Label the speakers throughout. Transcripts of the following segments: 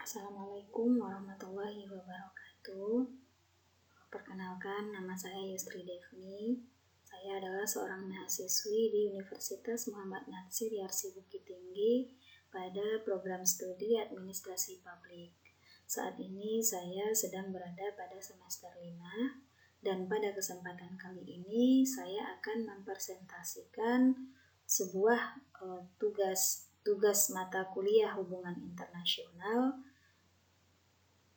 Speaker 1: Assalamualaikum warahmatullahi wabarakatuh. Perkenalkan, nama saya Yusri Devni. Saya adalah seorang mahasiswi di Universitas Muhammad Natsir Yarsi Bukit Tinggi pada program studi Administrasi Publik. Saat ini saya sedang berada pada semester 5 dan pada kesempatan kali ini saya akan mempresentasikan sebuah tugas mata kuliah hubungan internasional,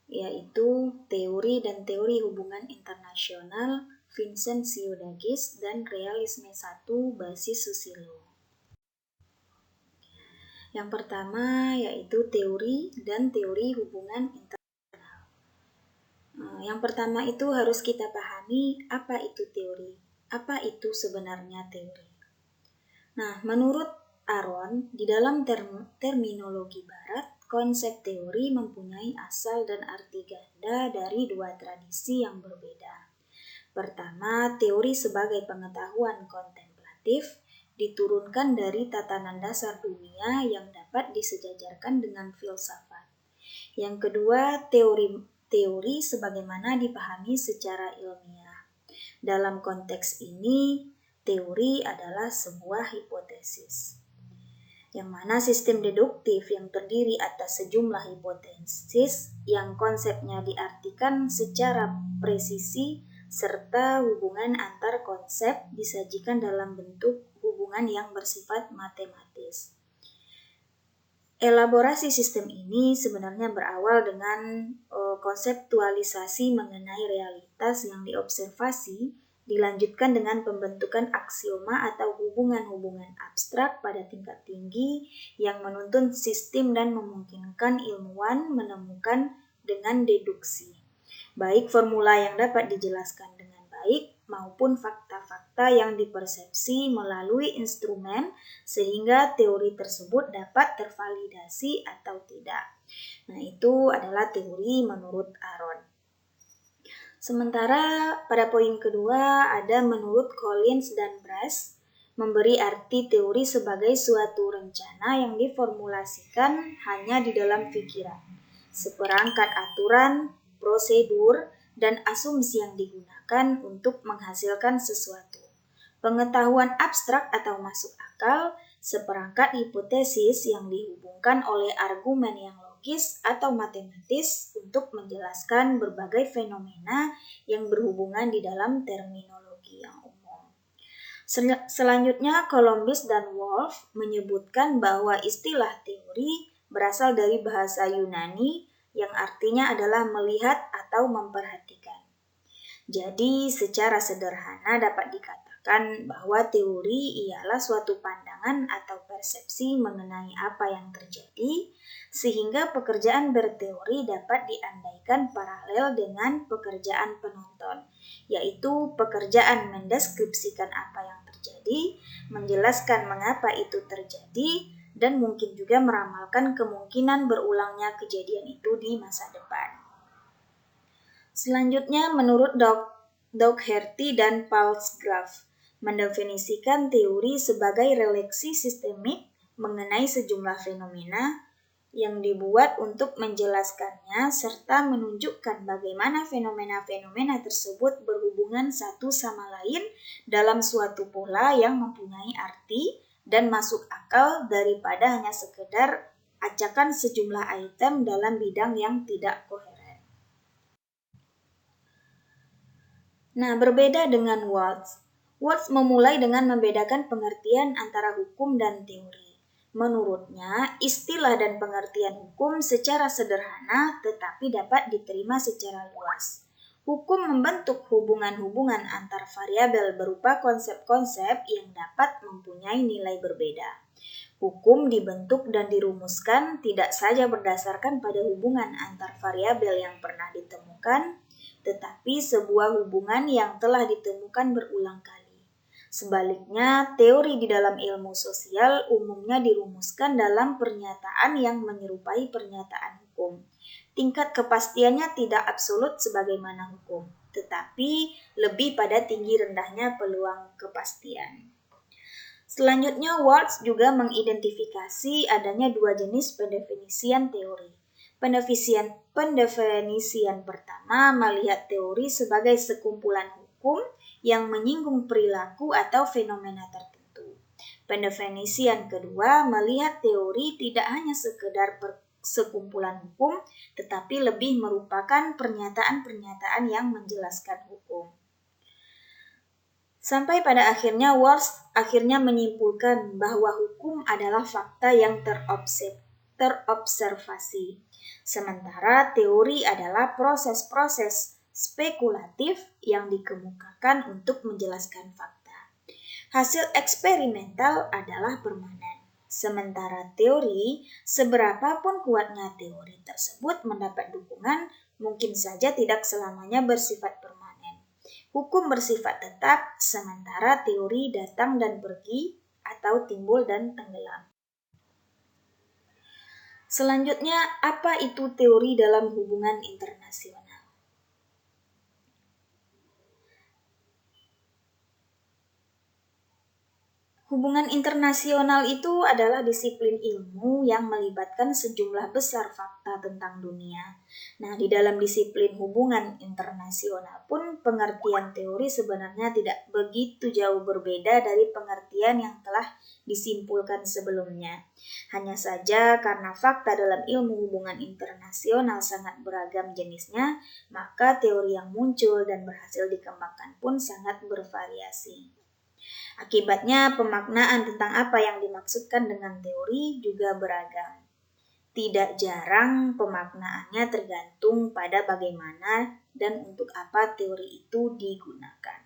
Speaker 1: yaitu Teori dan Teori Hubungan Internasional Vincent Ciudagis dan Realisme 1 Basis Susilo. Yang pertama yaitu Teori dan Teori Hubungan Internasional. Yang pertama itu harus kita pahami apa itu teori, apa itu sebenarnya teori. Nah, menurut Aron, di dalam terminologi Barat, konsep teori mempunyai asal dan arti ganda dari dua tradisi yang berbeda. Pertama, teori sebagai pengetahuan kontemplatif diturunkan dari tatanan dasar dunia yang dapat disejajarkan dengan filsafat. Yang kedua, teori sebagaimana dipahami secara ilmiah. Dalam konteks ini, teori adalah sebuah hipotesis, yang mana sistem deduktif yang terdiri atas sejumlah hipotesis yang konsepnya diartikan secara presisi serta hubungan antar konsep disajikan dalam bentuk hubungan yang bersifat matematis. Elaborasi sistem ini sebenarnya berawal dengan konseptualisasi mengenai realitas yang diobservasi, dilanjutkan dengan pembentukan aksioma atau hubungan-hubungan abstrak pada tingkat tinggi yang menuntun sistem dan memungkinkan ilmuwan menemukan dengan deduksi, baik formula yang dapat dijelaskan dengan baik maupun fakta-fakta yang dipersepsi melalui instrumen sehingga teori tersebut dapat tervalidasi atau tidak. Nah, itu adalah teori menurut Aron. Sementara pada poin kedua ada menurut Collins dan Brass, memberi arti teori sebagai suatu rencana yang diformulasikan hanya di dalam pikiran, seperangkat aturan, prosedur, dan asumsi yang digunakan untuk menghasilkan sesuatu. Pengetahuan abstrak atau masuk akal, seperangkat hipotesis yang dihubungkan oleh argumen yang logis atau matematis untuk menjelaskan berbagai fenomena yang berhubungan di dalam terminologi yang umum. Selanjutnya, Columbus dan Wolff menyebutkan bahwa istilah teori berasal dari bahasa Yunani yang artinya adalah melihat atau memperhatikan. Jadi, secara sederhana dapat dikatakan bahwa teori ialah suatu pandangan atau persepsi mengenai apa yang terjadi, sehingga pekerjaan berteori dapat diandaikan paralel dengan pekerjaan penonton, yaitu pekerjaan mendeskripsikan apa yang terjadi, menjelaskan mengapa itu terjadi, dan mungkin juga meramalkan kemungkinan berulangnya kejadian itu di masa depan. Selanjutnya, menurut Dougherty dan Palsgraf, mendefinisikan teori sebagai relasi sistemik mengenai sejumlah fenomena yang dibuat untuk menjelaskannya serta menunjukkan bagaimana fenomena-fenomena tersebut berhubungan satu sama lain dalam suatu pola yang mempunyai arti dan masuk akal daripada hanya sekedar acakan sejumlah item dalam bidang yang tidak koheren. Nah, berbeda dengan Watts memulai dengan membedakan pengertian antara hukum dan teori. Menurutnya, istilah dan pengertian hukum secara sederhana tetapi dapat diterima secara luas. Hukum membentuk hubungan-hubungan antar variabel berupa konsep-konsep yang dapat mempunyai nilai berbeda. Hukum dibentuk dan dirumuskan tidak saja berdasarkan pada hubungan antar variabel yang pernah ditemukan, tetapi sebuah hubungan yang telah ditemukan berulang kali. Sebaliknya, teori di dalam ilmu sosial umumnya dirumuskan dalam pernyataan yang menyerupai pernyataan hukum. Tingkat kepastiannya tidak absolut sebagaimana hukum, tetapi lebih pada tinggi rendahnya peluang kepastian. Selanjutnya, Watts juga mengidentifikasi adanya dua jenis pendefinisian teori. Pendefinisian pertama melihat teori sebagai sekumpulan hukum yang menyinggung perilaku atau fenomena tertentu. Pendefinisian kedua melihat teori tidak hanya sekedar sekumpulan hukum, tetapi lebih merupakan pernyataan-pernyataan yang menjelaskan hukum. Sampai pada akhirnya Walsh akhirnya menyimpulkan bahwa hukum adalah fakta yang terobservasi, sementara teori adalah proses-proses spekulatif yang dikemukakan untuk menjelaskan fakta. Hasil eksperimental adalah permanen, sementara teori, seberapapun kuatnya teori tersebut mendapat dukungan, mungkin saja tidak selamanya bersifat permanen. Hukum bersifat tetap, sementara teori datang dan pergi atau timbul dan tenggelam. Selanjutnya, apa itu teori dalam hubungan internasional? Hubungan internasional itu adalah disiplin ilmu yang melibatkan sejumlah besar fakta tentang dunia. Nah, di dalam disiplin hubungan internasional pun pengertian teori sebenarnya tidak begitu jauh berbeda dari pengertian yang telah disimpulkan sebelumnya. Hanya saja karena fakta dalam ilmu hubungan internasional sangat beragam jenisnya, maka teori yang muncul dan berhasil dikembangkan pun sangat bervariasi. Akibatnya, pemaknaan tentang apa yang dimaksudkan dengan teori juga beragam. Tidak jarang pemaknaannya tergantung pada bagaimana dan untuk apa teori itu digunakan.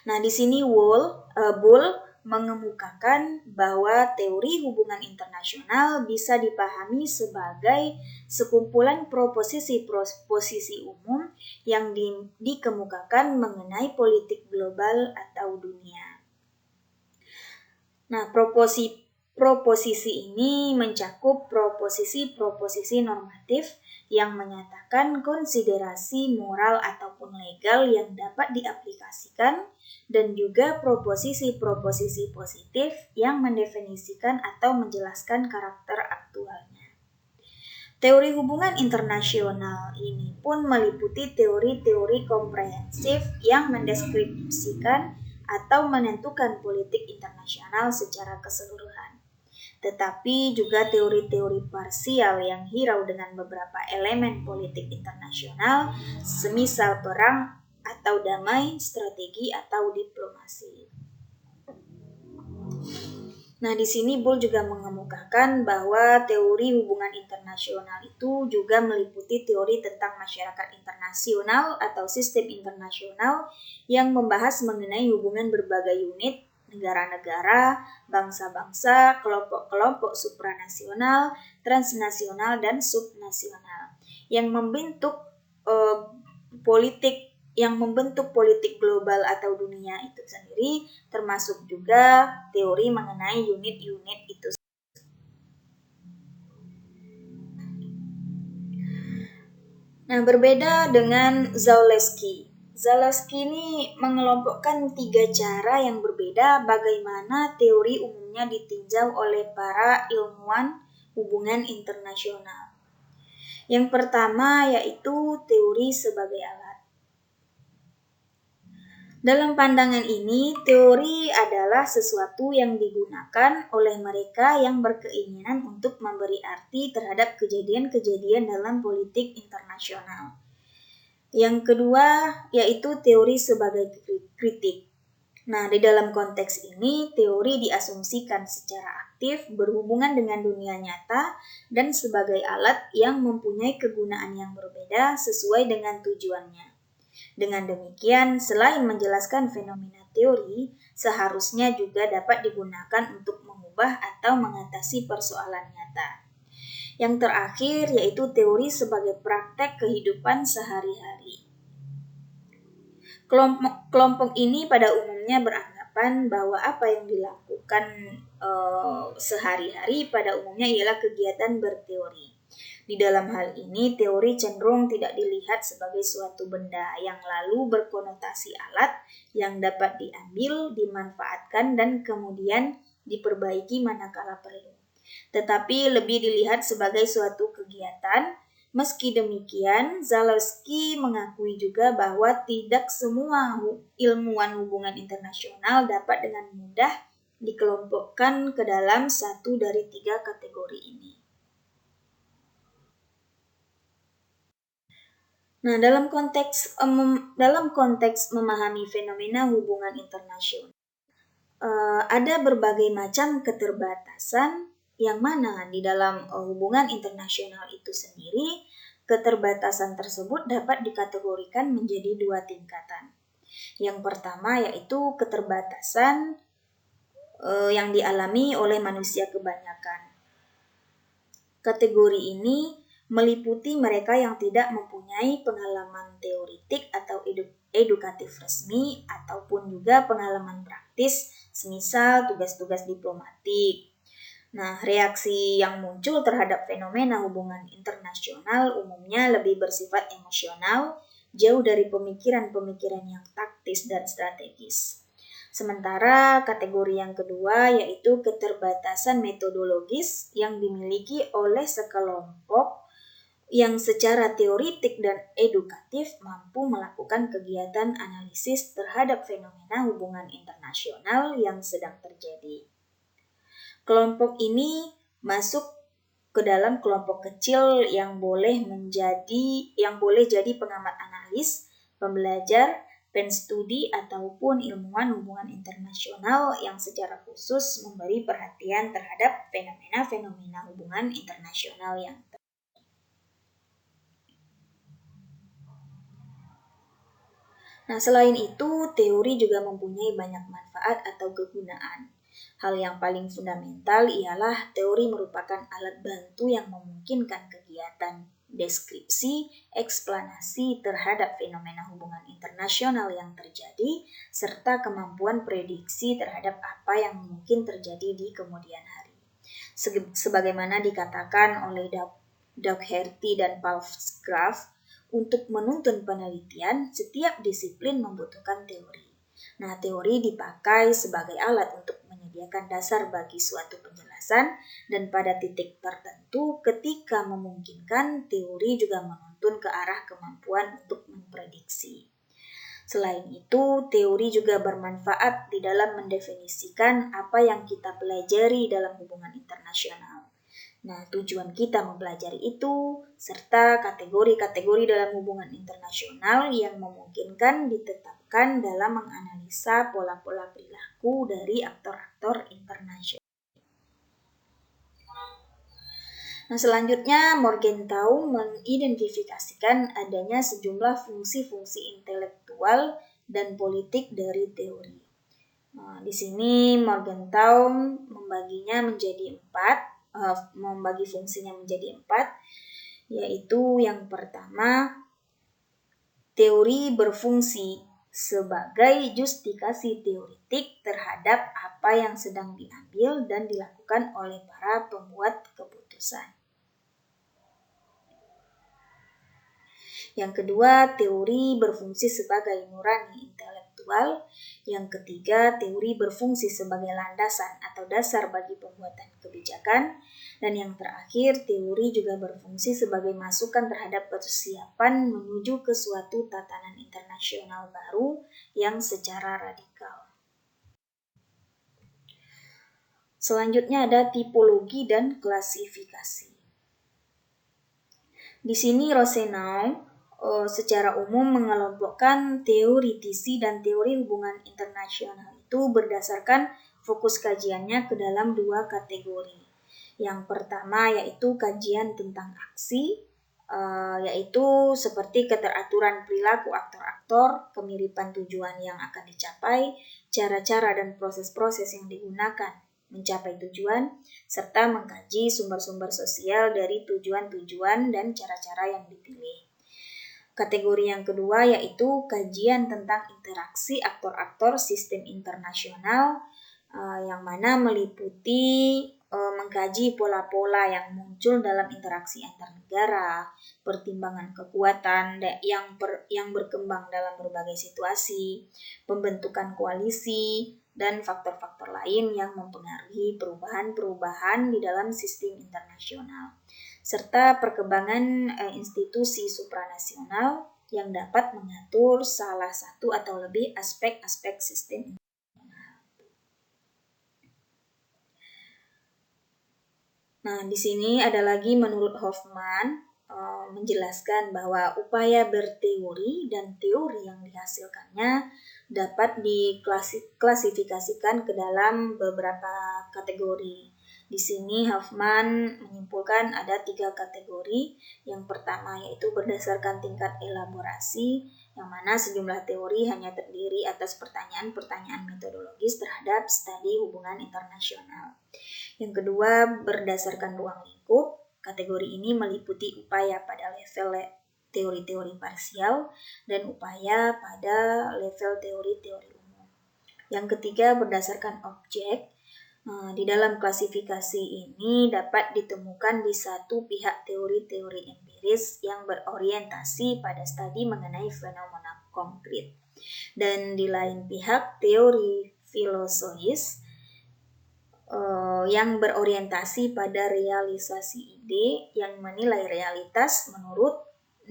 Speaker 1: Nah, di sini Bull mengemukakan bahwa teori hubungan internasional bisa dipahami sebagai sekumpulan proposisi umum yang dikemukakan mengenai politik global atau dunia. Nah, proposisi ini mencakup proposisi normatif yang menyatakan konsiderasi moral ataupun legal yang dapat diaplikasikan, dan juga proposisi positif yang mendefinisikan atau menjelaskan karakter aktualnya. Teori hubungan internasional ini pun meliputi teori-teori komprehensif yang mendeskripsikan atau menentukan politik internasional secara keseluruhan. Tetapi juga teori-teori parsial yang hirau dengan beberapa elemen politik internasional, semisal perang atau damai, strategi atau diplomasi. Nah, di sini Bull juga mengemukakan bahwa teori hubungan internasional itu juga meliputi teori tentang masyarakat internasional atau sistem internasional yang membahas mengenai hubungan berbagai unit, negara-negara, bangsa-bangsa, kelompok-kelompok supranasional, transnasional, dan subnasional yang membentuk politik global atau dunia itu sendiri, termasuk juga teori mengenai unit-unit itu. Nah, berbeda dengan Zalewski. Zalewski ini mengelompokkan 3 cara yang berbeda bagaimana teori umumnya ditinjau oleh para ilmuwan hubungan internasional. Yang pertama yaitu teori sebagai alat. Dalam pandangan ini, teori adalah sesuatu yang digunakan oleh mereka yang berkeinginan untuk memberi arti terhadap kejadian-kejadian dalam politik internasional. Yang kedua, yaitu teori sebagai kritik. Nah, di dalam konteks ini, teori diasumsikan secara aktif berhubungan dengan dunia nyata dan sebagai alat yang mempunyai kegunaan yang berbeda sesuai dengan tujuannya. Dengan demikian, selain menjelaskan fenomena teori, seharusnya juga dapat digunakan untuk mengubah atau mengatasi persoalan nyata. Yang terakhir yaitu teori sebagai praktek kehidupan sehari-hari. Kelompok ini pada umumnya beranggapan bahwa apa yang dilakukan sehari-hari pada umumnya ialah kegiatan berteori. Di dalam hal ini, teori cenderung tidak dilihat sebagai suatu benda yang lalu berkonotasi alat yang dapat diambil, dimanfaatkan, dan kemudian diperbaiki manakala perlu. tetapi lebih dilihat sebagai suatu kegiatan. Meski demikian, Zalewski mengakui juga bahwa tidak semua ilmuwan hubungan internasional dapat dengan mudah dikelompokkan ke dalam satu dari tiga kategori ini. Nah, dalam konteks memahami fenomena hubungan internasional, ada berbagai macam keterbatasan yang mana di dalam hubungan internasional itu sendiri, keterbatasan tersebut dapat dikategorikan menjadi dua tingkatan. Yang pertama yaitu keterbatasan yang dialami oleh manusia kebanyakan. Kategori ini meliputi mereka yang tidak mempunyai pengalaman teoritik atau edukatif resmi ataupun juga pengalaman praktis, semisal tugas-tugas diplomatik. Nah, reaksi yang muncul terhadap fenomena hubungan internasional umumnya lebih bersifat emosional, jauh dari pemikiran-pemikiran yang taktis dan strategis. Sementara kategori yang kedua yaitu keterbatasan metodologis yang dimiliki oleh sekelompok yang secara teoritik dan edukatif mampu melakukan kegiatan analisis terhadap fenomena hubungan internasional yang sedang terjadi. Kelompok ini masuk ke dalam kelompok kecil yang boleh jadi pengamat analis, pembelajar, penstudi ataupun ilmuwan hubungan internasional yang secara khusus memberi perhatian terhadap fenomena-fenomena hubungan internasional yang terjadi. Nah, selain itu, teori juga mempunyai banyak manfaat atau kegunaan. Hal yang paling fundamental ialah teori merupakan alat bantu yang memungkinkan kegiatan deskripsi, eksplanasi terhadap fenomena hubungan internasional yang terjadi, serta kemampuan prediksi terhadap apa yang mungkin terjadi di kemudian hari. Sebagaimana dikatakan oleh Daugherty dan Palsgraf, untuk menuntun penelitian, setiap disiplin membutuhkan teori. Nah, teori dipakai sebagai alat untuk menyediakan dasar bagi suatu penjelasan, dan pada titik tertentu ketika memungkinkan, teori juga menuntun ke arah kemampuan untuk memprediksi. Selain itu, teori juga bermanfaat di dalam mendefinisikan apa yang kita pelajari dalam hubungan internasional. Nah, tujuan kita mempelajari itu, serta kategori-kategori dalam hubungan internasional yang memungkinkan ditetapkan dalam menganalisa pola-pola perilaku dari aktor-aktor internasional. Nah, selanjutnya Morgenthau mengidentifikasikan adanya sejumlah fungsi-fungsi intelektual dan politik dari teori. Nah, di sini Morgenthau membagi fungsinya menjadi 4, yaitu yang pertama, teori berfungsi sebagai justifikasi teoritik terhadap apa yang sedang diambil dan dilakukan oleh para pembuat keputusan. Yang kedua, teori berfungsi sebagai nurani intelektual. Yang ketiga, teori berfungsi sebagai landasan atau dasar bagi pembuatan kebijakan. Dan yang terakhir, teori juga berfungsi sebagai masukan terhadap persiapan menuju ke suatu tatanan internasional baru yang secara radikal. Selanjutnya ada tipologi dan klasifikasi. Di sini Rosenau secara umum mengelompokkan teoritisi dan teori hubungan internasional itu berdasarkan fokus kajiannya ke dalam 2 kategori. Yang pertama yaitu kajian tentang aksi, yaitu seperti keteraturan perilaku aktor-aktor, kemiripan tujuan yang akan dicapai, cara-cara dan proses-proses yang digunakan mencapai tujuan, serta mengkaji sumber-sumber sosial dari tujuan-tujuan dan cara-cara yang dipilih. Kategori yang kedua yaitu kajian tentang interaksi aktor-aktor sistem internasional, yang mana meliputi mengkaji pola-pola yang muncul dalam interaksi antar negara, pertimbangan kekuatan yang berkembang dalam berbagai situasi, pembentukan koalisi, dan faktor-faktor lain yang mempengaruhi perubahan-perubahan di dalam sistem internasional, serta perkembangan institusi supranasional yang dapat mengatur salah satu atau lebih aspek-aspek sistem. Nah, di sini ada lagi menurut Hoffman menjelaskan bahwa upaya berteori dan teori yang dihasilkannya dapat diklasifikasikan ke dalam beberapa kategori. Di sini Hoffman menyimpulkan ada 3 kategori. Yang pertama yaitu berdasarkan tingkat elaborasi, yang mana sejumlah teori hanya terdiri atas pertanyaan-pertanyaan metodologis terhadap studi hubungan internasional. Yang kedua, berdasarkan ruang lingkup. Kategori ini meliputi upaya pada level teori-teori parsial dan upaya pada level teori-teori umum. Yang ketiga, berdasarkan objek. Di dalam klasifikasi ini dapat ditemukan di satu pihak teori-teori empiris yang berorientasi pada studi mengenai fenomena konkret, dan di lain pihak teori filosofis yang berorientasi pada realisasi ide yang menilai realitas menurut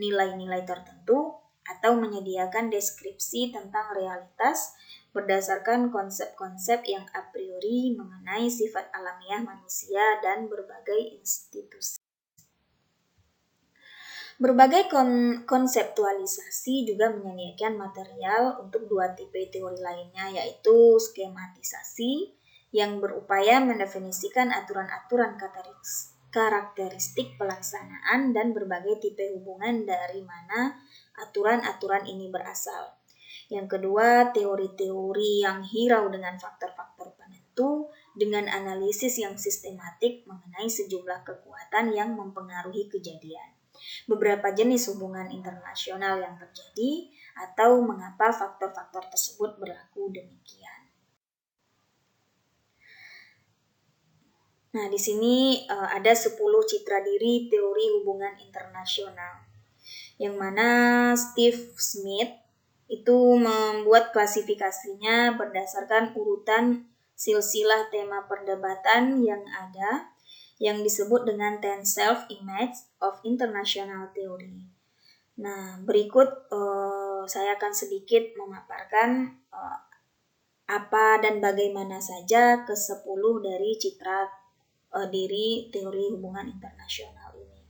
Speaker 1: nilai-nilai tertentu atau menyediakan deskripsi tentang realitas berdasarkan konsep-konsep yang a priori mengenai sifat alamiah manusia dan berbagai institusi. Berbagai konseptualisasi juga menyediakan material untuk 2 tipe teori lainnya, yaitu skematisasi yang berupaya mendefinisikan aturan-aturan karakteristik pelaksanaan dan berbagai tipe hubungan dari mana aturan-aturan ini berasal. Yang kedua, teori-teori yang hirau dengan faktor-faktor penentu dengan analisis yang sistematik mengenai sejumlah kekuatan yang mempengaruhi kejadian, beberapa jenis hubungan internasional yang terjadi, atau mengapa faktor-faktor tersebut berlaku demikian. Nah, di sini ada 10 citra diri teori hubungan internasional, yang mana Steve Smith itu membuat klasifikasinya berdasarkan urutan silsilah tema perdebatan yang ada, yang disebut dengan 10 self-image of international theory. Nah, berikut saya akan sedikit memaparkan apa dan bagaimana saja ke-10 dari citra diri teori hubungan internasional ini.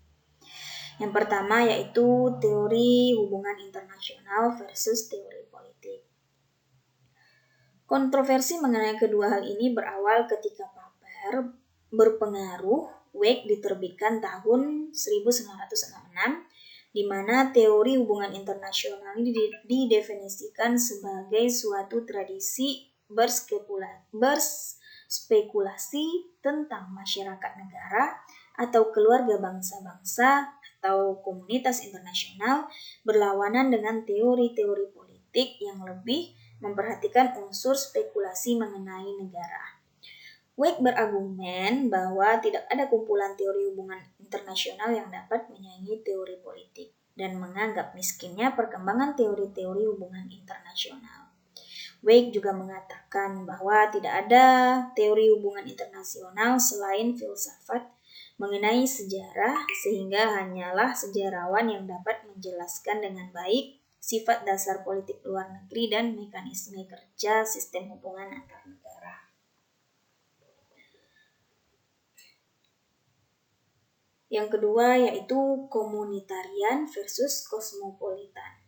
Speaker 1: Yang pertama yaitu teori hubungan internasional versus teori politik. Kontroversi mengenai kedua hal ini berawal ketika paper berpengaruh Wake diterbitkan tahun 1966, di mana teori hubungan internasional ini didefinisikan sebagai suatu tradisi berspekulasi tentang masyarakat negara atau keluarga bangsa-bangsa atau komunitas internasional berlawanan dengan teori-teori politik yang lebih memperhatikan unsur spekulasi mengenai negara. Wake berargumen bahwa tidak ada kumpulan teori hubungan internasional yang dapat menyaingi teori politik dan menganggap miskinnya perkembangan teori-teori hubungan internasional. Wake juga mengatakan bahwa tidak ada teori hubungan internasional selain filsafat mengenai sejarah, sehingga hanyalah sejarawan yang dapat menjelaskan dengan baik sifat dasar politik luar negeri dan mekanisme kerja sistem hubungan antar negara. Yang kedua yaitu komunitarian versus kosmopolitan.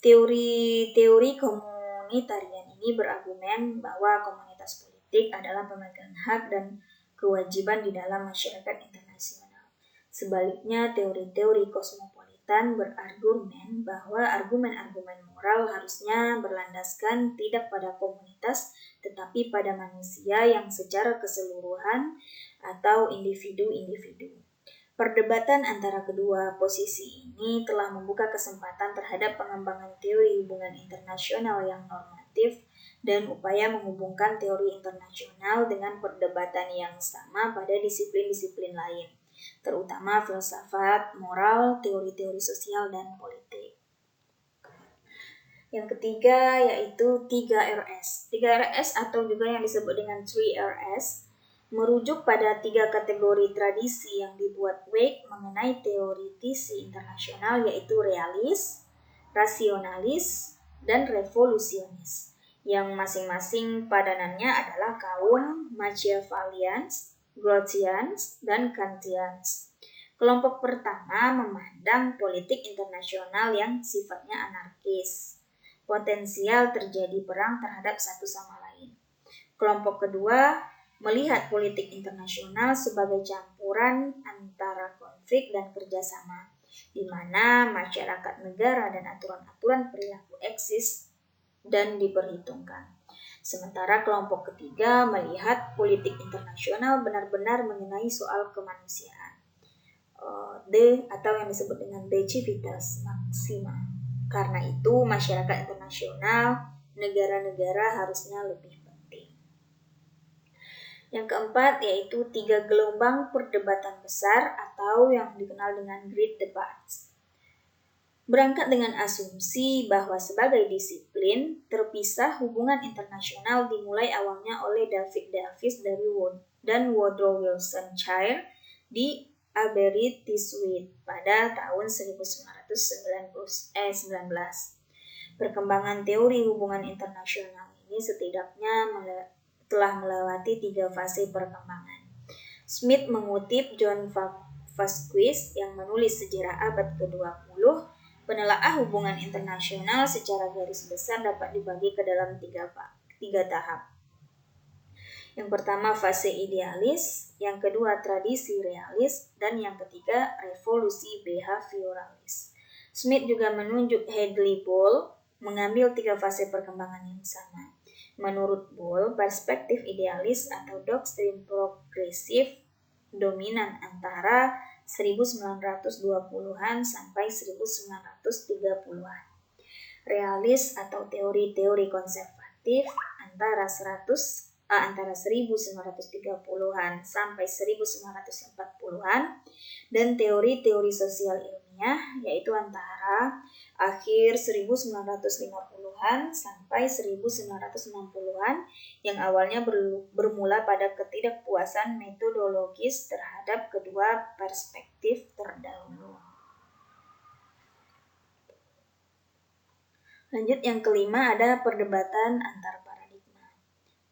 Speaker 1: Teori komunitarian ini berargumen bahwa komunitas politik adalah pemegang hak dan kewajiban di dalam masyarakat internasional. Sebaliknya, teori-teori kosmopolitan berargumen bahwa argumen-argumen moral harusnya berlandaskan tidak pada komunitas, tetapi pada manusia yang secara keseluruhan atau individu-individu. Perdebatan antara kedua posisi ini telah membuka kesempatan terhadap pengembangan teori hubungan internasional yang normatif dan upaya menghubungkan teori internasional dengan perdebatan yang sama pada disiplin-disiplin lain, terutama filsafat, moral, teori-teori sosial, dan politik. Yang ketiga yaitu 3RS. 3RS atau juga yang disebut dengan 3RS merujuk pada 3 kategori tradisi yang dibuat Wake mengenai teoritisi internasional, yaitu realis, rasionalis, dan revolusionis, yang masing-masing padanannya adalah kaum Machiavellians, Grotians, dan Kantians. Kelompok pertama memandang politik internasional yang sifatnya anarkis. Potensial terjadi perang terhadap satu sama lain. Kelompok kedua melihat politik internasional sebagai campuran antara konflik dan kerjasama, di mana masyarakat negara dan aturan-aturan perilaku eksis dan diperhitungkan. Sementara kelompok ketiga melihat politik internasional benar-benar mengenai soal kemanusiaan, atau yang disebut dengan de civitas maxima. Karena itu masyarakat internasional, negara-negara harusnya lebih penting. Yang keempat yaitu 3 gelombang perdebatan besar atau yang dikenal dengan Great Debates. Berangkat dengan asumsi bahwa sebagai disiplin terpisah, hubungan internasional dimulai awalnya oleh David Davis dan Woodrow Wilson Chair di Aberystwyth pada tahun 1919. Perkembangan teori hubungan internasional ini setidaknya telah melewati 3 fase perkembangan. Smith mengutip John Vasquez yang menulis sejarah abad ke-20, penelaah hubungan internasional secara garis besar dapat dibagi ke dalam tiga tahap. Yang pertama fase idealis, yang kedua tradisi realis, dan yang ketiga revolusi behavioralis. Smith juga menunjuk Hadley Bull mengambil 3 fase perkembangan yang sama. Menurut Bull, perspektif idealis atau doktrin progresif dominan antara 1920-an sampai 1930-an. Realis atau teori-teori konservatif antara 1930-an sampai 1940-an, dan teori-teori sosial ilmiah yaitu antara akhir 1950-an sampai 1960-an, yang awalnya bermula pada ketidakpuasan metodologis terhadap kedua perspektif terdahulu. Lanjut, yang kelima ada perdebatan antar paradigma.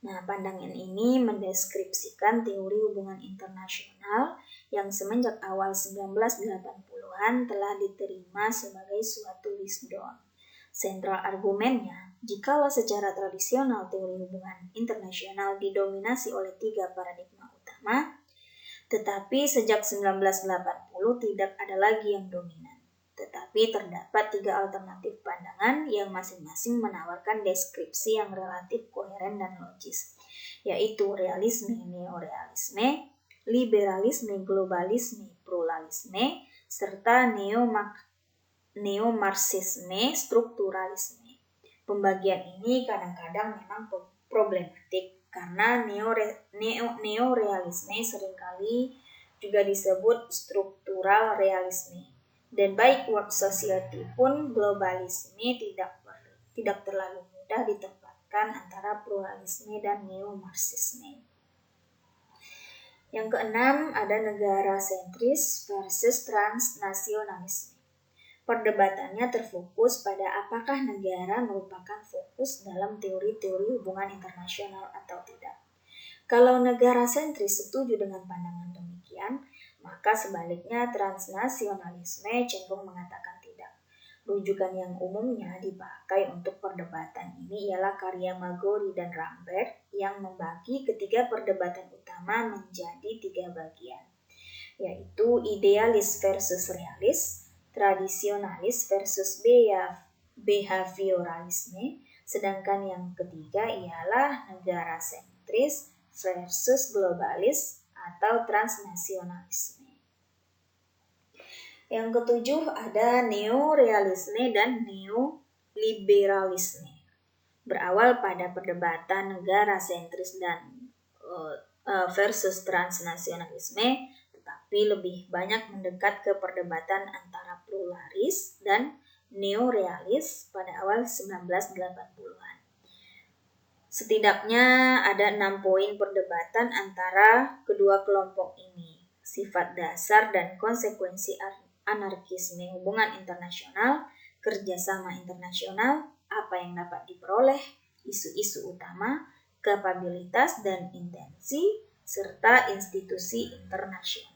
Speaker 1: Nah, pandangan ini mendeskripsikan teori hubungan internasional yang semenjak awal 1980-an telah diterima sebagai suatu wisdom. Sentral argumennya, jikalau secara tradisional teori hubungan internasional didominasi oleh 3 paradigma utama, tetapi sejak 1980 tidak ada lagi yang dominan. Tetapi terdapat 3 alternatif pandangan yang masing-masing menawarkan deskripsi yang relatif koheren dan logis, yaitu realisme, neorealisme, liberalisme, globalisme, pluralisme, serta neo-marxisme, strukturalisme. Pembagian ini kadang-kadang memang problematik karena neorealisme seringkali juga disebut struktural realisme. Dan baik world society pun globalisme tidak terlalu mudah ditempatkan antara pluralisme dan neo-marxisme. Yang keenam ada negara sentris versus transnasionalisme. Perdebatannya terfokus pada apakah negara merupakan fokus dalam teori-teori hubungan internasional atau tidak. Kalau negara sentris setuju dengan pandangan demikian, maka sebaliknya transnasionalisme cenderung mengatakan tidak. Rujukan yang umumnya dipakai untuk perdebatan ini ialah karya Magori dan Rambert yang membagi ketiga perdebatan utama menjadi 3 bagian, yaitu idealis versus realis, tradisionalis versus behavioralisme, sedangkan yang ketiga ialah negara sentris versus globalis atau transnasionalisme. Yang ketujuh ada neorealisme dan neoliberalisme. Berawal pada perdebatan negara sentris dan versus transnasionalisme, tetapi lebih banyak mendekat ke perdebatan antara pluralis dan neorealis pada awal 1980-an. Setidaknya ada 6 poin perdebatan antara kedua kelompok ini. Sifat dasar dan konsekuensi anarkisme hubungan internasional, kerjasama internasional, apa yang dapat diperoleh, isu-isu utama, kapabilitas dan intensi, serta institusi internasional.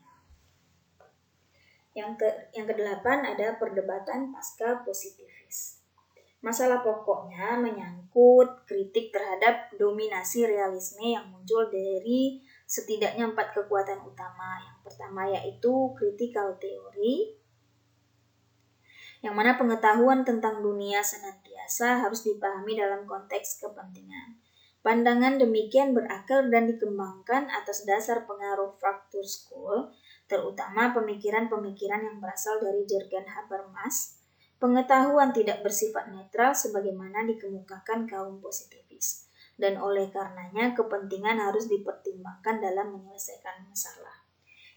Speaker 1: Yang kedelapan ada perdebatan pasca positivis. Masalah pokoknya menyangkut kritik terhadap dominasi realisme yang muncul dari setidaknya 4 kekuatan utama. Yang pertama yaitu critical theory, yang mana pengetahuan tentang dunia senantiasa harus dipahami dalam konteks kepentingan. Pandangan demikian berakar dan dikembangkan atas dasar pengaruh Frankfurt School, terutama pemikiran-pemikiran yang berasal dari Jürgen Habermas. Pengetahuan tidak bersifat netral sebagaimana dikemukakan kaum positivis, dan oleh karenanya kepentingan harus dipertimbangkan dalam menyelesaikan masalah.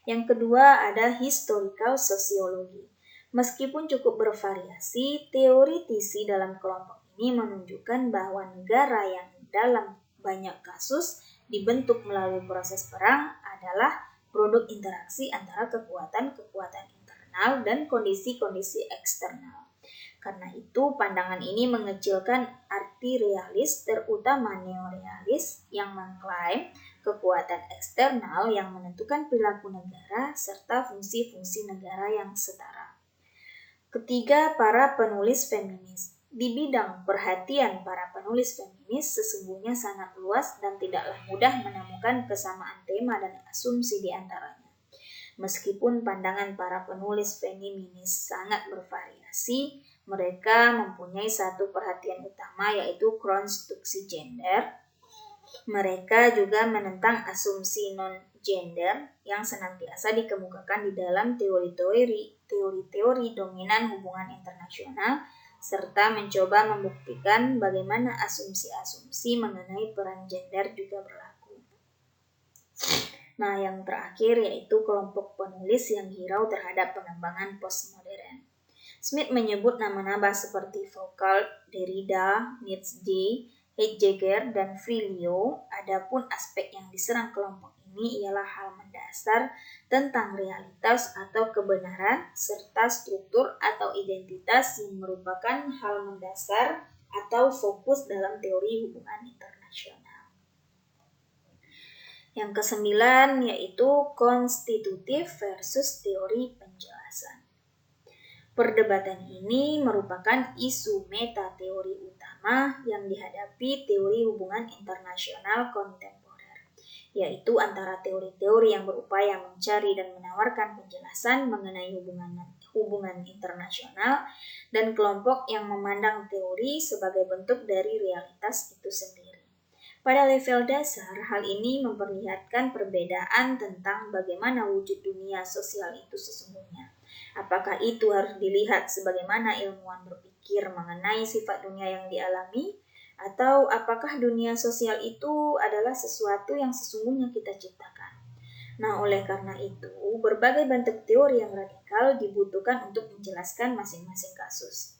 Speaker 1: Yang kedua ada historical sociology. Meskipun cukup bervariasi, teoritisi dalam kelompok ini menunjukkan bahwa negara yang dalam banyak kasus dibentuk melalui proses perang adalah produk interaksi antara kekuatan-kekuatan internal dan kondisi-kondisi eksternal. Karena itu, pandangan ini mengecilkan arti realis, terutama neorealis, yang mengklaim kekuatan eksternal yang menentukan perilaku negara serta fungsi-fungsi negara yang setara. Ketiga, para penulis feminis. Di bidang perhatian para penulis feminis sesungguhnya sangat luas dan tidaklah mudah menemukan kesamaan tema dan asumsi di antaranya. Meskipun pandangan para penulis feminis sangat bervariasi, mereka mempunyai satu perhatian utama yaitu konstruksi gender. Mereka juga menentang asumsi non-gender yang senantiasa dikemukakan di dalam teori-teori dominan hubungan internasional, serta mencoba membuktikan bagaimana asumsi-asumsi mengenai peran gender juga berlaku. Nah, yang terakhir yaitu kelompok penulis yang hirau terhadap pengembangan postmodern. Smith menyebut nama-nama seperti Foucault, Derrida, Nietzsche, Heidegger, dan Filio. Adapun aspek yang diserang kelompok ini ialah hal mendasar tentang realitas atau kebenaran, serta struktur atau identitas yang merupakan hal mendasar atau fokus dalam teori hubungan internasional. Yang kesembilan yaitu konstitutif versus teori penjelasan. Perdebatan ini merupakan isu meta-teori utama yang dihadapi teori hubungan internasional kontemporer, yaitu antara teori-teori yang berupaya mencari dan menawarkan penjelasan mengenai hubungan internasional dan kelompok yang memandang teori sebagai bentuk dari realitas itu sendiri. Pada level dasar, hal ini memperlihatkan perbedaan tentang bagaimana wujud dunia sosial itu sesungguhnya. Apakah itu harus dilihat sebagaimana ilmuwan berpikir mengenai sifat dunia yang dialami, atau apakah dunia sosial itu adalah sesuatu yang sesungguhnya kita ciptakan? Nah, oleh karena itu, berbagai bentuk teori yang radikal dibutuhkan untuk menjelaskan masing-masing kasus.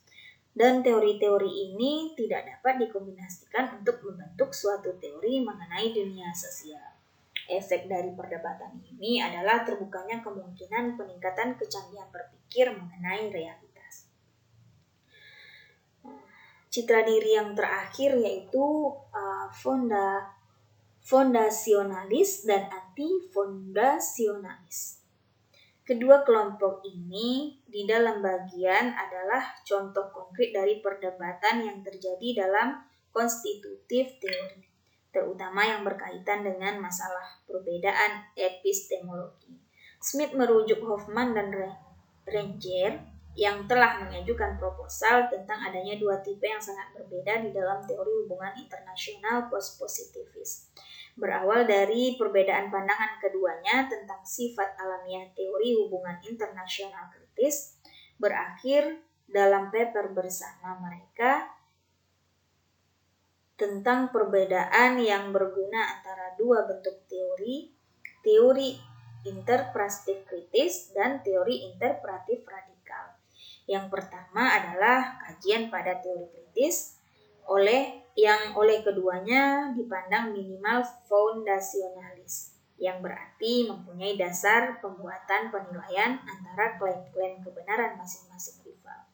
Speaker 1: Dan teori-teori ini tidak dapat dikombinasikan untuk membentuk suatu teori mengenai dunia sosial. Efek dari perdebatan ini adalah terbukanya kemungkinan peningkatan kecanggihan berpikir mengenai realitas. Citra diri yang terakhir yaitu fondasionalis dan anti-fondasionalis. Kedua kelompok ini di dalam bagian adalah contoh konkret dari perdebatan yang terjadi dalam konstitutif teori, terutama yang berkaitan dengan masalah perbedaan epistemologi. Smith merujuk Hoffman dan Ranger yang telah mengajukan proposal tentang adanya dua tipe yang sangat berbeda di dalam teori hubungan internasional post-positivis. Berawal dari perbedaan pandangan keduanya tentang sifat alamiah teori hubungan internasional kritis, berakhir dalam paper bersama mereka tentang perbedaan yang berguna antara dua bentuk teori interpretatif kritis dan teori interpretatif radikal. Yang pertama adalah kajian pada teori kritis oleh keduanya dipandang minimal foundasionalis, yang berarti mempunyai dasar pembuatan penilaian antara klaim-klaim kebenaran masing-masing rival.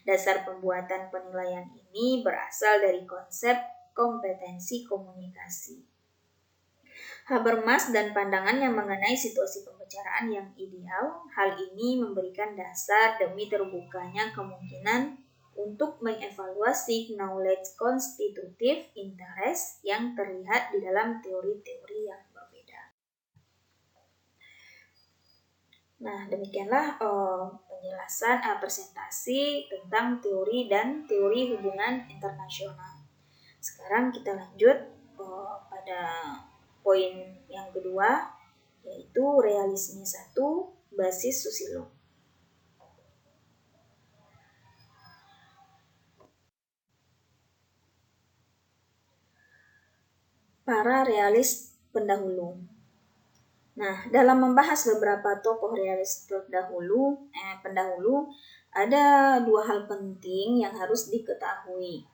Speaker 1: Dasar pembuatan penilaian ini berasal dari konsep kompetensi komunikasi. Habermas dan pandangannya mengenai situasi pembicaraan yang ideal, hal ini memberikan dasar demi terbukanya kemungkinan untuk mengevaluasi knowledge constitutive interest yang terlihat di dalam teori-teori yang berbeda. Nah, demikianlah penjelasan presentasi tentang teori dan teori hubungan internasional. Sekarang kita lanjut pada poin yang kedua, yaitu realisme 1, basis Susilo. Para realis pendahulu. Nah, dalam membahas beberapa tokoh realis pendahulu, ada dua hal penting yang harus diketahui.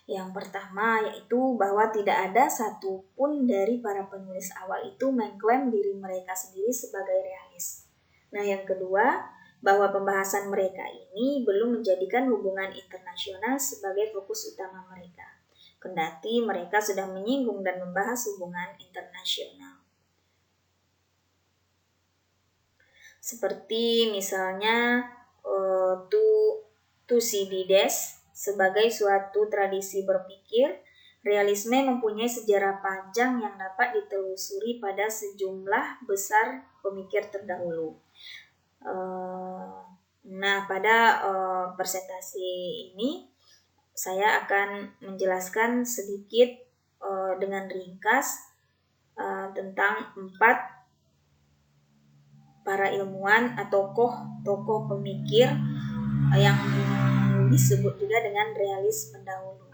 Speaker 1: Yang pertama yaitu bahwa tidak ada satupun dari para penulis awal itu mengklaim diri mereka sendiri sebagai realis. Nah, yang kedua, bahwa pembahasan mereka ini belum menjadikan hubungan internasional sebagai fokus utama mereka, kendati mereka sudah menyinggung dan membahas hubungan internasional. Seperti misalnya Thucydides sebagai suatu tradisi berpikir, realisme mempunyai sejarah panjang yang dapat ditelusuri pada sejumlah besar pemikir terdahulu. Nah, pada presentasi ini saya akan menjelaskan sedikit dengan ringkas tentang 4 para ilmuwan atau tokoh pemikir yang disebut juga dengan realis pendahulu.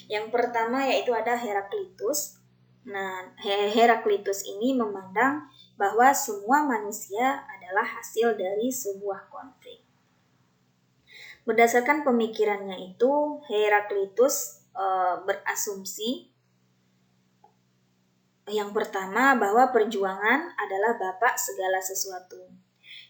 Speaker 1: Yang pertama yaitu ada Heraklitus. Nah, Heraklitus ini memandang bahwa semua manusia adalah hasil dari sebuah konflik. Berdasarkan pemikirannya itu, Heraklitus berasumsi yang pertama bahwa perjuangan adalah bapak segala sesuatu.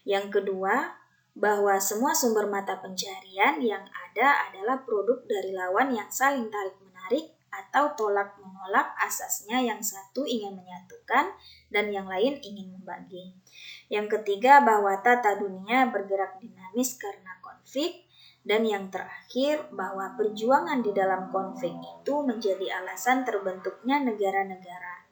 Speaker 1: Yang kedua, bahwa semua sumber mata pencarian yang ada adalah produk dari lawan yang saling tarik-menarik atau tolak-menolak, asasnya yang satu ingin menyatukan dan yang lain ingin membagi. Yang ketiga, bahwa tata dunia bergerak dinamis karena konflik. Dan yang terakhir, bahwa perjuangan di dalam konflik itu menjadi alasan terbentuknya negara-negara,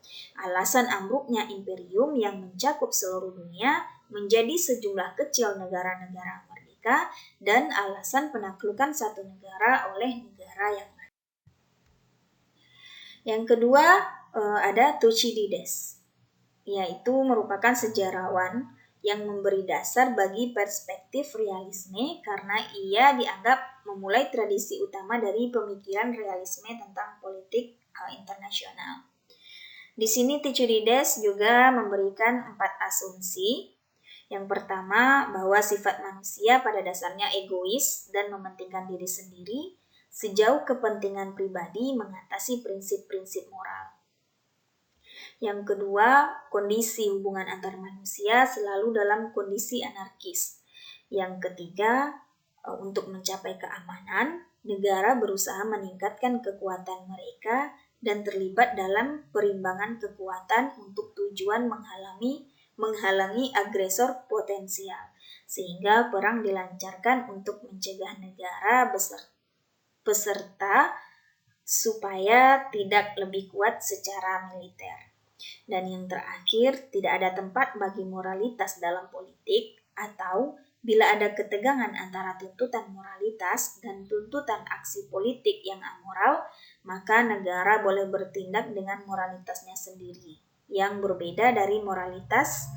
Speaker 1: alasan ambruknya imperium yang mencakup seluruh dunia menjadi sejumlah kecil negara-negara merdeka, dan alasan penaklukan satu negara oleh negara yang lain. Yang kedua ada Thucydides, yaitu merupakan sejarawan yang memberi dasar bagi perspektif realisme karena ia dianggap memulai tradisi utama dari pemikiran realisme tentang politik internasional. Di sini Thucydides juga memberikan 4 asumsi. Yang pertama, bahwa sifat manusia pada dasarnya egois dan mementingkan diri sendiri sejauh kepentingan pribadi mengatasi prinsip-prinsip moral. Yang kedua, kondisi hubungan antar manusia selalu dalam kondisi anarkis. Yang ketiga, untuk mencapai keamanan, negara berusaha meningkatkan kekuatan mereka dan terlibat dalam perimbangan kekuatan untuk tujuan menghalangi agresor potensial, sehingga perang dilancarkan untuk mencegah negara peserta supaya tidak lebih kuat secara militer. Dan yang terakhir, tidak ada tempat bagi moralitas dalam politik, atau bila ada ketegangan antara tuntutan moralitas dan tuntutan aksi politik yang amoral, maka negara boleh bertindak dengan moralitasnya sendiri, yang berbeda dari moralitas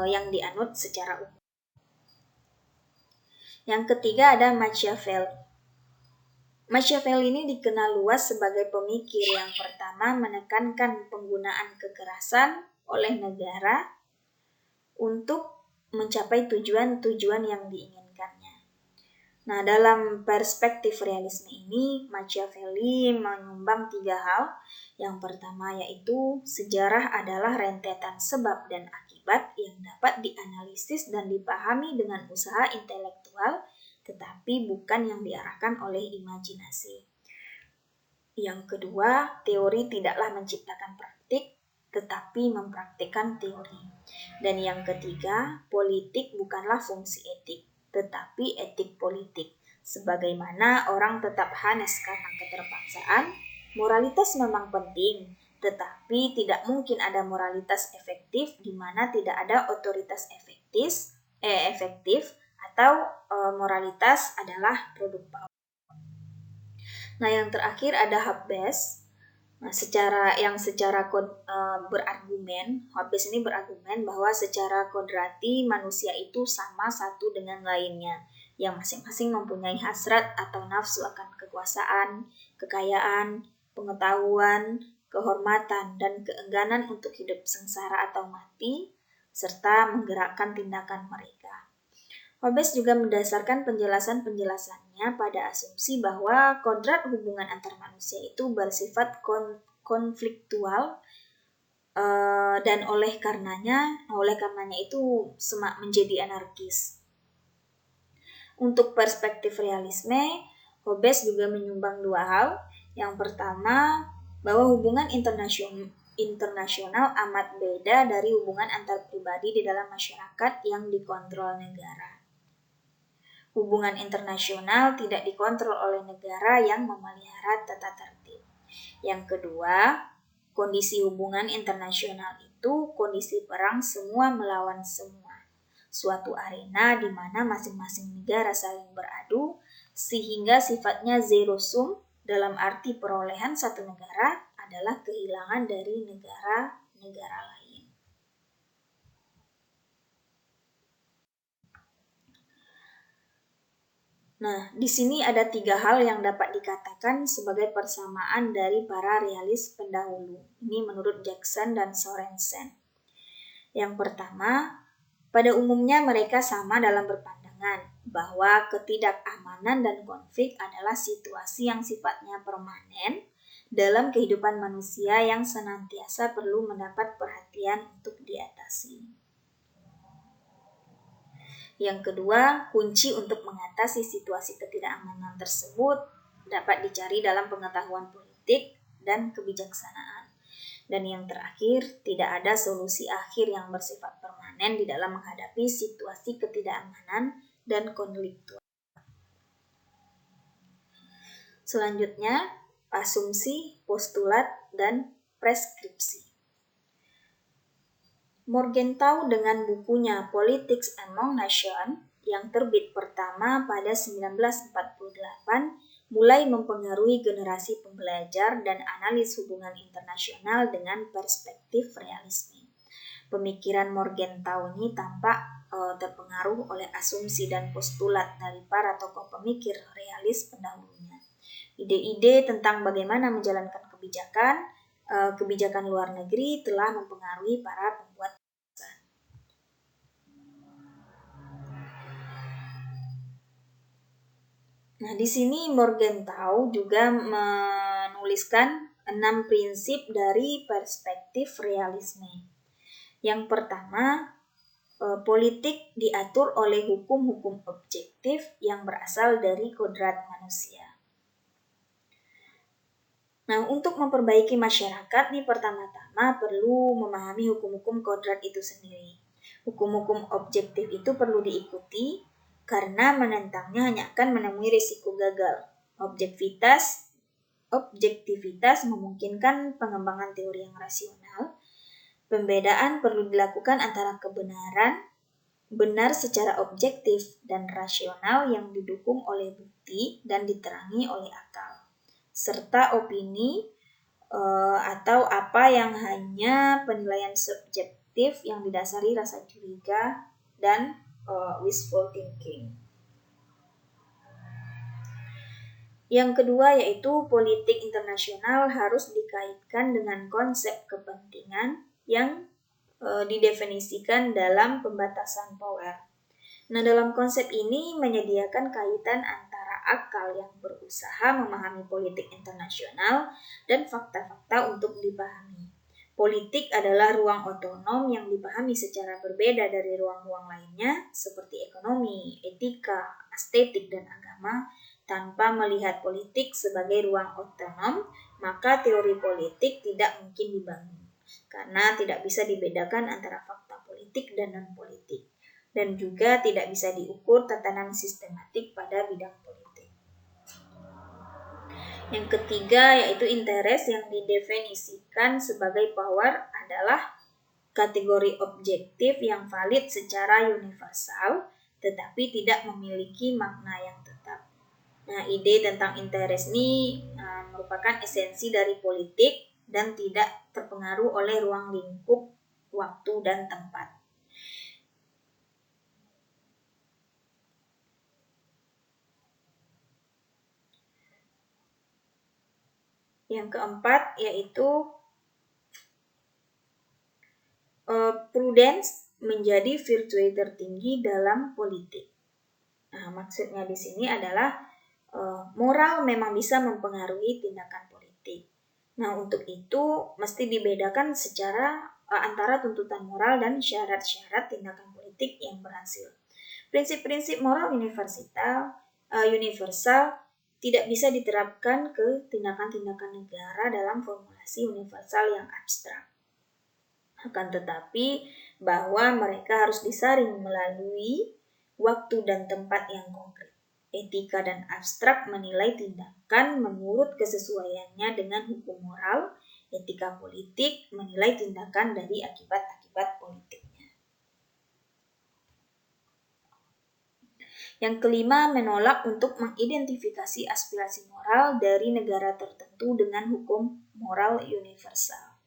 Speaker 1: yang dianut secara umum. Yang ketiga ada Machiavelli. Machiavelli ini dikenal luas sebagai pemikir yang pertama menekankan penggunaan kekerasan oleh negara untuk mencapai tujuan-tujuan yang diinginkannya. Nah, dalam perspektif realisme ini, Machiavelli menyumbang 3 hal. Yang pertama yaitu sejarah adalah rentetan sebab dan akibat yang dapat dianalisis dan dipahami dengan usaha intelektual, tetapi bukan yang diarahkan oleh imajinasi. Yang kedua, teori tidaklah menciptakan praktik, tetapi mempraktikkan teori. Dan yang ketiga, politik bukanlah fungsi etik, tetapi etik politik. Sebagaimana orang tetap hanes karena keterpaksaan, moralitas memang penting, tetapi tidak mungkin ada moralitas efektif di mana tidak ada otoritas efektif atau moralitas adalah produk power. Nah, yang terakhir ada Hobbes. Nah, secara berargumen, Hobbes ini berargumen bahwa secara kodrati manusia itu sama satu dengan lainnya, yang masing-masing mempunyai hasrat atau nafsu akan kekuasaan, kekayaan, pengetahuan, kehormatan, dan keengganan untuk hidup sengsara atau mati, serta menggerakkan tindakan mereka. Hobbes juga mendasarkan penjelasan-penjelasannya pada asumsi bahwa kodrat hubungan antar manusia itu bersifat konfliktual dan oleh karenanya itu semak menjadi anarkis. Untuk perspektif realisme, Hobbes juga menyumbang 2 hal. Yang pertama, bahwa hubungan internasional amat beda dari hubungan antar pribadi di dalam masyarakat yang dikontrol negara. Hubungan internasional tidak dikontrol oleh negara yang memelihara tata tertib. Yang kedua, kondisi hubungan internasional itu kondisi perang semua melawan semua. Suatu arena di mana masing-masing negara saling beradu sehingga sifatnya zero sum, dalam arti perolehan satu negara adalah kehilangan dari negara-negara lain. Nah, di sini ada 3 hal yang dapat dikatakan sebagai persamaan dari para realis pendahulu. Ini menurut Jackson dan Sorensen. Yang pertama, pada umumnya mereka sama dalam berpandangan bahwa ketidakamanan dan konflik adalah situasi yang sifatnya permanen dalam kehidupan manusia yang senantiasa perlu mendapat perhatian untuk diatasi. Yang kedua, kunci untuk mengatasi situasi ketidakamanan tersebut dapat dicari dalam pengetahuan politik dan kebijaksanaan. Dan yang terakhir, tidak ada solusi akhir yang bersifat permanen di dalam menghadapi situasi ketidakamanan dan konfliktual. Selanjutnya, asumsi, postulat, dan preskripsi. Morgenthau dengan bukunya Politics Among Nations yang terbit pertama pada 1948 mulai mempengaruhi generasi pembelajar dan analis hubungan internasional dengan perspektif realisme. Pemikiran Morgenthau ini tampak terpengaruh oleh asumsi dan postulat dari para tokoh pemikir realis pendahulunya. Ide-ide tentang bagaimana menjalankan kebijakan luar negeri telah mempengaruhi para pembuat. Nah, di sini Morgenthau juga menuliskan 6 prinsip dari perspektif realisme. Yang pertama, politik diatur oleh hukum-hukum objektif yang berasal dari kodrat manusia. Nah, untuk memperbaiki masyarakat nih pertama-tama perlu memahami hukum-hukum kodrat itu sendiri. Hukum-hukum objektif itu perlu diikuti karena menentangnya hanya akan menemui risiko gagal. Objektivitas memungkinkan pengembangan teori yang rasional. Pembedaan perlu dilakukan antara kebenaran, benar secara objektif dan rasional yang didukung oleh bukti dan diterangi oleh akal, serta opini atau apa yang hanya penilaian subjektif yang didasari rasa curiga dan wishful thinking. Yang kedua yaitu politik internasional harus dikaitkan dengan konsep kepentingan yang didefinisikan dalam pembatasan power. Nah, dalam konsep ini menyediakan kaitan antara akal yang berusaha memahami politik internasional dan fakta-fakta untuk dipahami. Politik adalah ruang otonom yang dipahami secara berbeda dari ruang-ruang lainnya seperti ekonomi, etika, estetik, dan agama. Tanpa melihat politik sebagai ruang otonom, maka teori politik tidak mungkin dibangun, karena tidak bisa dibedakan antara fakta politik dan non-politik, dan juga tidak bisa diukur tatanan sistematik pada bidang politik. Yang ketiga yaitu interest yang didefinisikan sebagai power adalah kategori objektif yang valid secara universal tetapi tidak memiliki makna yang tetap. Nah, ide tentang interest ini merupakan esensi dari politik dan tidak terpengaruh oleh ruang lingkup, waktu, dan tempat. Yang keempat yaitu prudence menjadi virtue tertinggi dalam politik. Nah, maksudnya di sini adalah moral memang bisa mempengaruhi tindakan politik. Nah, untuk itu mesti dibedakan secara antara tuntutan moral dan syarat-syarat tindakan politik yang berhasil. Prinsip-prinsip moral universal tidak bisa diterapkan ke tindakan-tindakan negara dalam formulasi universal yang abstrak. Akan tetapi bahwa mereka harus disaring melalui waktu dan tempat yang konkret. Etika dan abstrak menilai tindakan menurut kesesuaiannya dengan hukum moral. Etika politik menilai tindakan dari akibat-akibat politiknya. Yang kelima, menolak untuk mengidentifikasi aspirasi moral dari negara tertentu dengan hukum moral universal.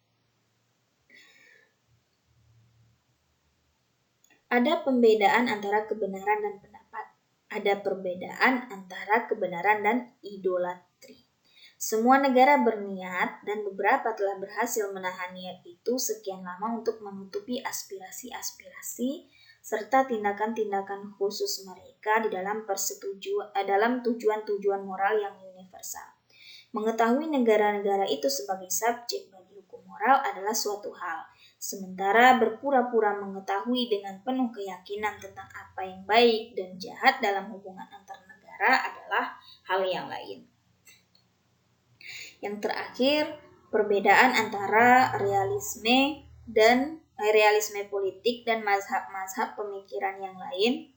Speaker 1: Ada pembedaan antara kebenaran dan pendapat. Ada perbedaan antara kebenaran dan idolatri. Semua negara berniat dan beberapa telah berhasil menahan niat itu sekian lama untuk menutupi aspirasi-aspirasi serta tindakan-tindakan khusus mereka di dalam tujuan-tujuan moral yang universal. Mengetahui negara-negara itu sebagai subjek bagi hukum moral adalah suatu hal. Sementara berpura-pura mengetahui dengan penuh keyakinan tentang apa yang baik dan jahat dalam hubungan antar negara adalah hal yang lain. Yang terakhir, perbedaan antara realisme politik dan mazhab-mazhab pemikiran yang lain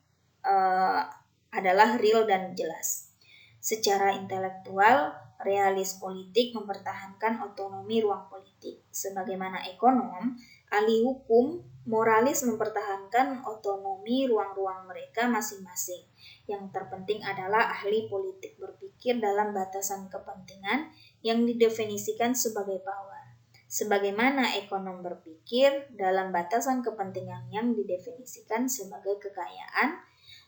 Speaker 1: adalah real dan jelas. Secara intelektual, realis politik mempertahankan otonomi ruang politik. Sebagaimana ekonom, ahli hukum, moralis mempertahankan otonomi ruang-ruang mereka masing-masing. Yang terpenting adalah ahli politik berpikir dalam batasan kepentingan yang didefinisikan sebagai power. Sebagaimana ekonom berpikir dalam batasan kepentingan yang didefinisikan sebagai kekayaan,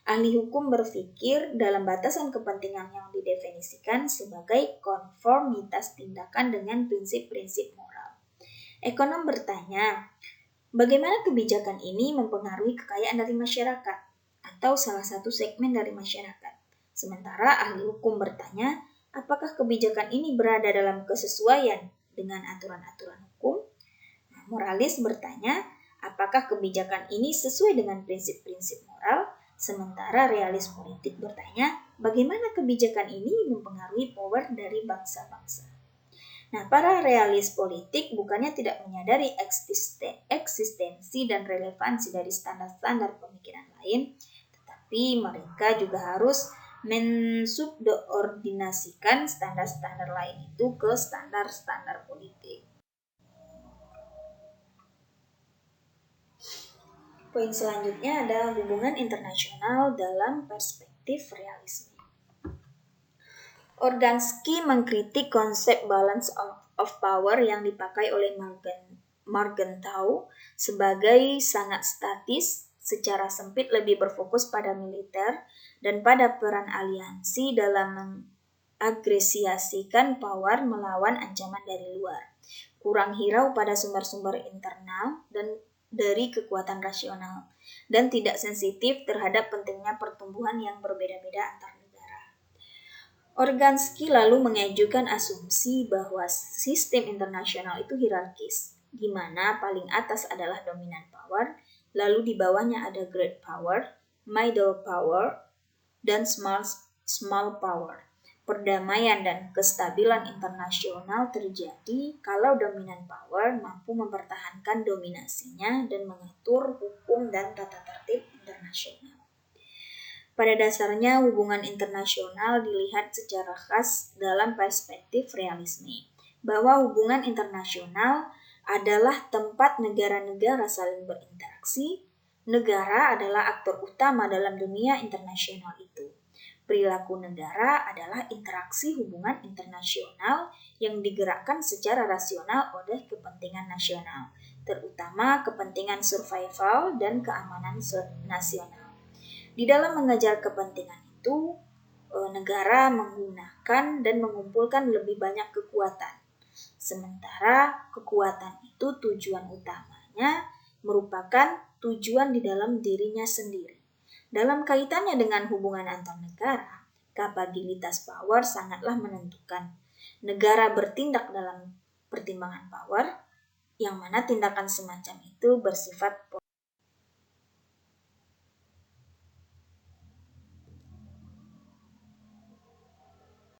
Speaker 1: ahli hukum berpikir dalam batasan kepentingan yang didefinisikan sebagai konformitas tindakan dengan prinsip-prinsip moral. Ekonom bertanya, bagaimana kebijakan ini mempengaruhi kekayaan dari masyarakat atau salah satu segmen dari masyarakat? Sementara ahli hukum bertanya, apakah kebijakan ini berada dalam kesesuaian dengan aturan-aturan hukum? Moralis bertanya, apakah kebijakan ini sesuai dengan prinsip-prinsip moral? Sementara realis politik bertanya, bagaimana kebijakan ini mempengaruhi power dari bangsa-bangsa? Nah, para realis politik bukannya tidak menyadari eksistensi dan relevansi dari standar-standar pemikiran lain, tetapi mereka juga harus mensubordinasikan standar-standar lain itu ke standar-standar politik. Poin selanjutnya adalah hubungan internasional dalam perspektif realisme. Organski mengkritik konsep balance of power yang dipakai oleh Morgenthau sebagai sangat statis, secara sempit lebih berfokus pada militer dan pada peran aliansi dalam mengagresiasikan power melawan ancaman dari luar. Kurang hirau pada sumber-sumber internal dari kekuatan rasional dan tidak sensitif terhadap pentingnya pertumbuhan yang berbeda-beda antar negara. Organski lalu mengajukan asumsi bahwa sistem internasional itu hierarkis, di mana paling atas adalah dominant power, lalu di bawahnya ada great power, middle power, dan small power. Perdamaian dan kestabilan internasional terjadi kalau dominant power mampu mempertahankan dominasinya dan mengatur hukum dan tata tertib internasional. Pada dasarnya, hubungan internasional dilihat secara khas dalam perspektif realisme, bahwa hubungan internasional adalah tempat negara-negara saling berinteraksi. Negara adalah aktor utama dalam dunia internasional itu. Perilaku negara adalah interaksi hubungan internasional yang digerakkan secara rasional oleh kepentingan nasional, terutama kepentingan survival dan keamanan nasional. Di dalam mengejar kepentingan itu, negara menggunakan dan mengumpulkan lebih banyak kekuatan. Sementara kekuatan itu tujuan utamanya merupakan tujuan di dalam dirinya sendiri. Dalam kaitannya dengan hubungan antar negara, kapabilitas power sangatlah menentukan. Negara bertindak dalam pertimbangan power, yang mana tindakan semacam itu bersifat